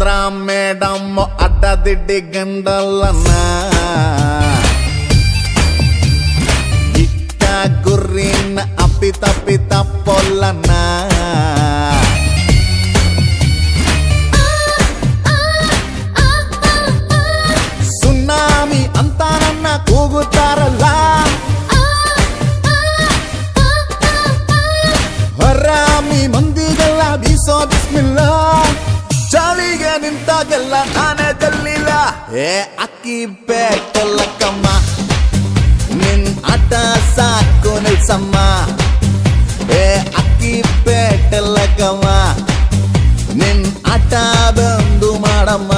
Andhra madam ಅಡ್ಡದಿಡ್ಡಿ ಗಂಡಲ್ಲನ್ನ ಇಟ್ಟ ಗುರಿನ ಅಪ್ಪಿ ತಪ್ಪಿ ತಪ್ಪೊಲ್ಲನ್ನ ಸುನಾಮಿ ಅಂತ ನನ್ನ ಕೂಗುತ್ತಾರಲ್ಲ ಹರಾಮಿ ಮಂದಿಗೆಲ್ಲ ಬೀಸೋ ಬಿಸ್ಮಿಲ್ಲ ಚಾಳಿಗೆ ನಿಂತಾಗೆಲ್ಲ ನಾನೇ ಜಲ್ಲಿಲ್ಲ ಏ ಅಕ್ಕಿ ಬೇಕಲ್ಲ ಕಮ್ಮ ನಿನ್ ಆಟ ಸಾಕು ನಿಲ್ಸಮ್ಮ ಏ ಅಕ್ಕಿ ಬೇಟಲ್ಲ ಕಮ್ಮ ನಿನ್ ಆಟ ಬಂದು ಮಾಡಮ್ಮ